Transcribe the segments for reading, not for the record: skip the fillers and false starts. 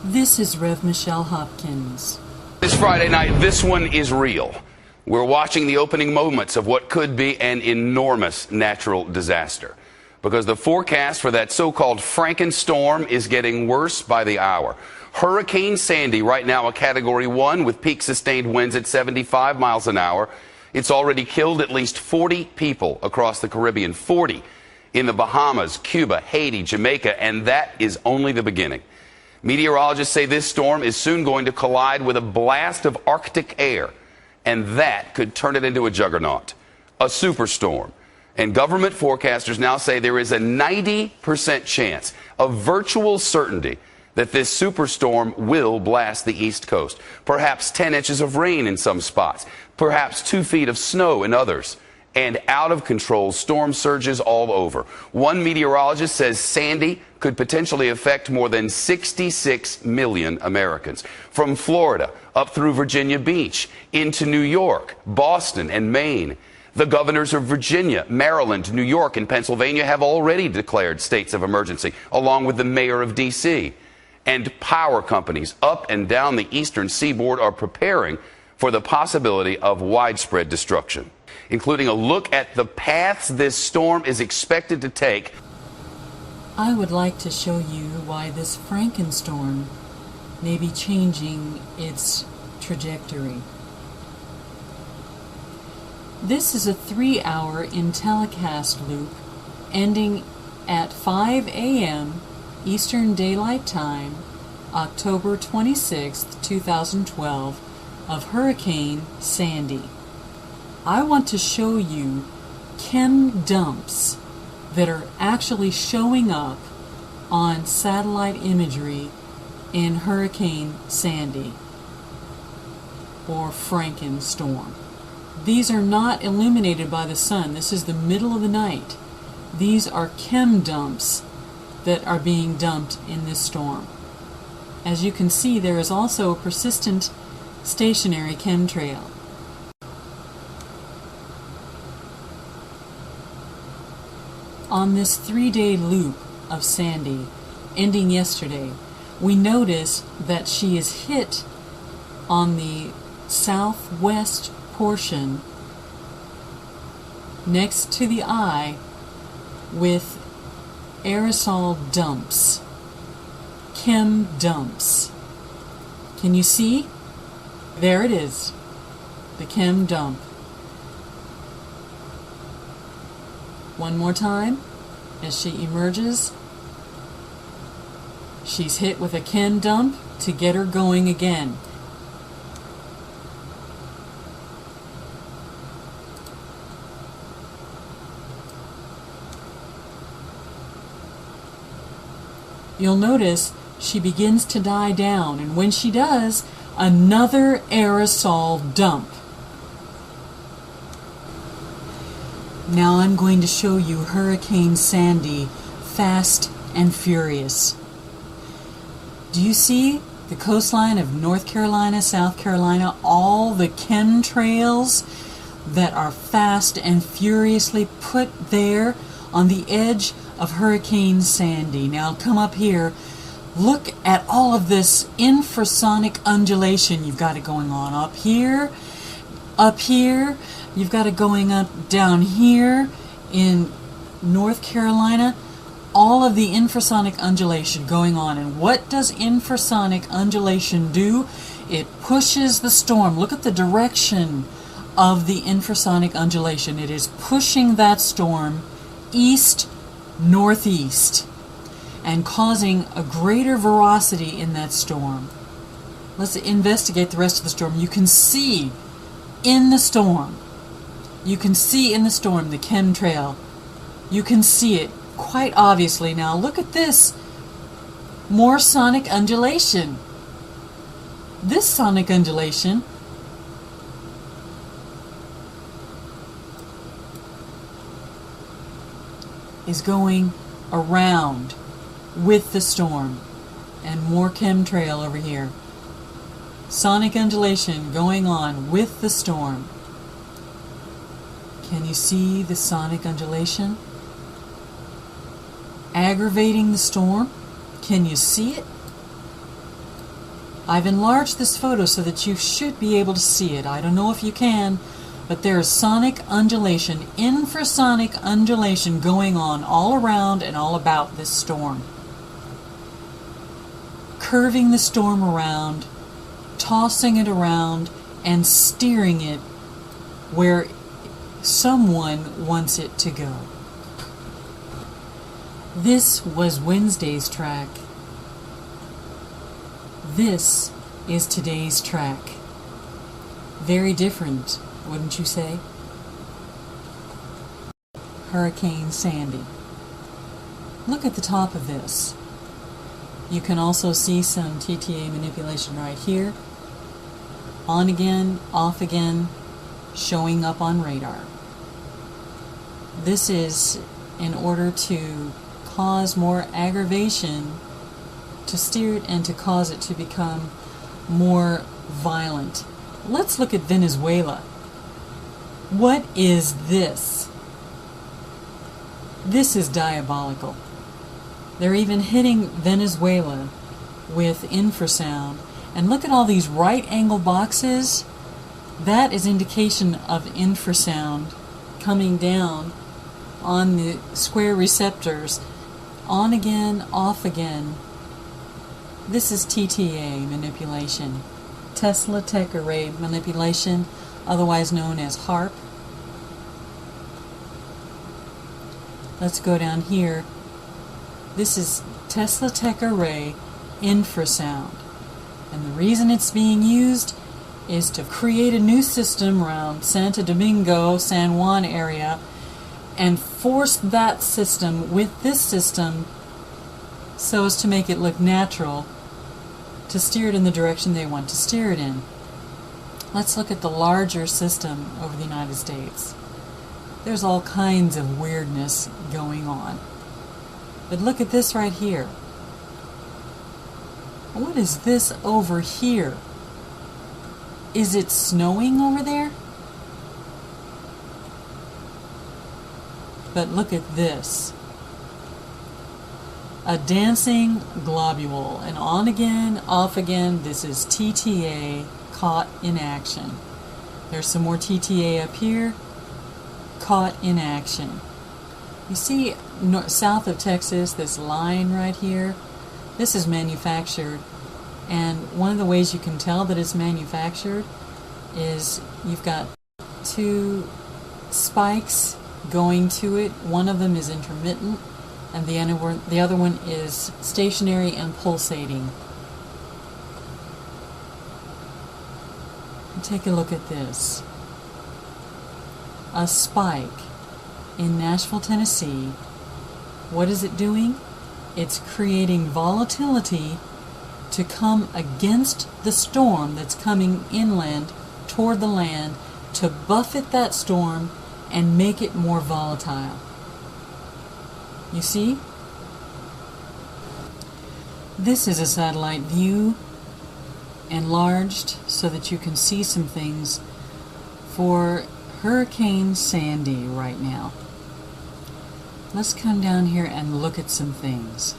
This is Rev. Michelle Hopkins. This Friday night, this one is real. We're watching the opening moments of what could be an enormous natural disaster, because the forecast for that so-called FRANKENSTORM is getting worse by the hour. Hurricane Sandy, right now a Category 1 with peak sustained winds at 75 miles an hour. It's already killed at least 40 people across the Caribbean, 40 in the Bahamas, Cuba, Haiti, Jamaica, and that is only the beginning. Meteorologists say this storm is soon going to collide with a blast of Arctic air, and that could turn it into a juggernaut, a superstorm. And government forecasters now say there is a 90% chance, a virtual certainty, that this superstorm will blast the East Coast. Perhaps 10 inches of rain in some spots, perhaps 2 feet of snow in others, and out-of-control storm surges all over. One meteorologist says Sandy could potentially affect more than 66 million Americans. From Florida up through Virginia Beach, into New York, Boston, and Maine. The governors of Virginia, Maryland, New York, and Pennsylvania have already declared states of emergency, along with the mayor of D.C. And power companies up and down the eastern seaboard are preparing for the possibility of widespread destruction, including a look at the paths this storm is expected to take. I would like to show you why this FRANKENSTORM may be changing its trajectory. This is a 3-hour in telecast loop ending at 5 a.m. Eastern Daylight Time, October 26, 2012, of Hurricane Sandy. I want to show you chem dumps that are actually showing up on satellite imagery in Hurricane Sandy or FRANKENSTORM. These are not illuminated by the sun. This is the middle of the night. These are chem dumps that are being dumped in this storm. As you can see, there is also a persistent stationary chemtrail. On this 3-day loop of Sandy, ending yesterday, we notice that she is hit on the southwest portion next to the eye with aerosol dumps, chem dumps. Can you see? There it is, the chem dump. One more time, as she emerges, she's hit with a chem dump to get her going again. You'll notice she begins to die down, and when she does, another aerosol dump. Now I'm going to show you Hurricane Sandy, fast and furious. Do you see the coastline of North Carolina, South Carolina, all the chemtrails that are fast and furiously put there on the edge of Hurricane Sandy? Now come up here. Look at all of this infrasonic undulation you've got it going on up here, you've got it going up down here in North Carolina, all of the infrasonic undulation going on. And what does infrasonic undulation do? It pushes the storm. Look at the direction of the infrasonic undulation. It is pushing that storm east-northeast and causing a greater velocity in that storm. Let's investigate the rest of the storm. You can see in the storm, the chemtrail. You can see it quite obviously. Now look at this. More sonic undulation. This sonic undulation is going around with the storm, and more chemtrail over here. Sonic undulation going on with the storm. Can you see the sonic undulation aggravating the storm? Can you see it? I've enlarged this photo so that you should be able to see it. I don't know if you can, but there is sonic undulation, infrasonic undulation going on all around and all about this storm. Curving the storm around, tossing it around, and steering it where someone wants it to go. This was Wednesday's track. This is today's track. Very different, wouldn't you say? Hurricane Sandy. Look at the top of this. You can also see some TTA manipulation right here. On again, off again, showing up on radar. This is in order to cause more aggravation, to steer it and to cause it to become more violent. Let's look at Venezuela. What is this? This is diabolical. They're even hitting Venezuela with infrasound. And look at all these right angle boxes. That is indication of infrasound coming down on the square receptors. On again, off again. This is TTA manipulation. Tesla Tech Array manipulation, otherwise known as HAARP. Let's go down here. This is Tesla Tech Array infrasound. And the reason it's being used is to create a new system around Santo Domingo, San Juan area, and force that system with this system so as to make it look natural, to steer it in the direction they want to steer it in. Let's look at the larger system over the United States. There's all kinds of weirdness going on. But look at this right here. What is this over here? Is it snowing over there? But look at this. A dancing globule. And on again, off again. This is TTA caught in action. There's some more TTA up here. Caught in action. You see south of Texas, this line right here, this is manufactured, and one of the ways you can tell that it's manufactured is you've got two spikes going to it. One of them is intermittent, and the other one is stationary and pulsating. Take a look at this. A spike in Nashville, Tennessee. What is it doing? It's creating volatility to come against the storm that's coming inland toward the land, to buffet that storm and make it more volatile. You see? This is a satellite view enlarged so that you can see some things for Hurricane Sandy right now. Let's come down here and look at some things.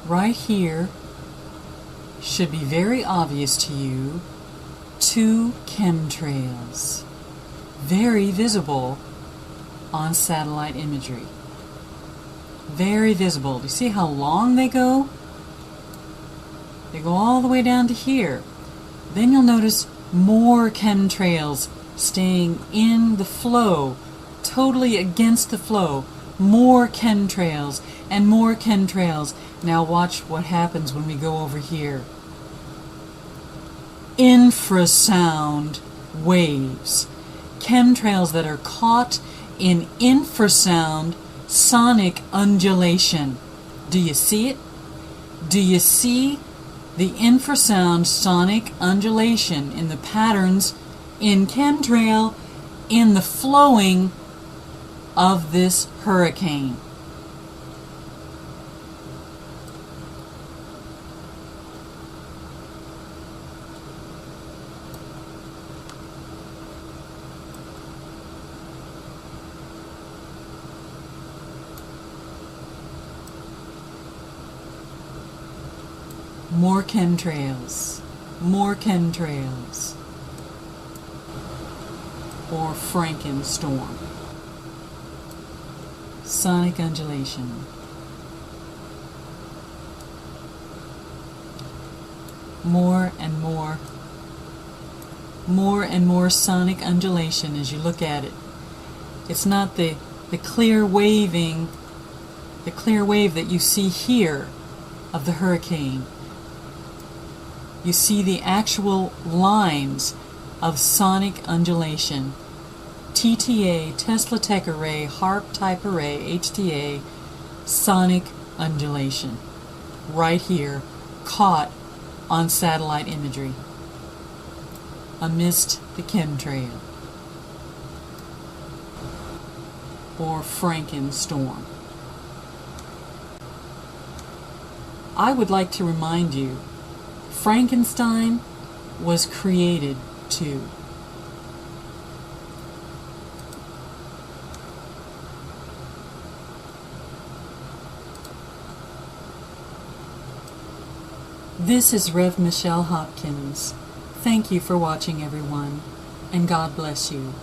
Right here should be very obvious to you, two chemtrails, very visible on satellite imagery. Very visible. Do you see how long they go? They go all the way down to here. Then you'll notice more chemtrails staying in the flow, totally against the flow. More chemtrails and more chemtrails. Now watch what happens when we go over here. Infrasound waves. Chemtrails that are caught in infrasound sonic undulation. Do you see it? Do you see the infrasound sonic undulation in the patterns in chemtrail in the flowing of this hurricane? More chemtrails. More chemtrails. Or Frankenstorm. Sonic undulation. More and more. More and more sonic undulation as you look at it. It's not the clear waving, the clear wave that you see here of the hurricane. You see the actual lines of sonic undulation. TTA, Tesla Tech Array, HAARP Type Array, HTA, sonic undulation. Right here, caught on satellite imagery amidst the chemtrail. Or Frankenstorm. I would like to remind you, Frankenstein was created too. This is Rev. Michelle Hopkins. Thank you for watching, everyone, and God bless you.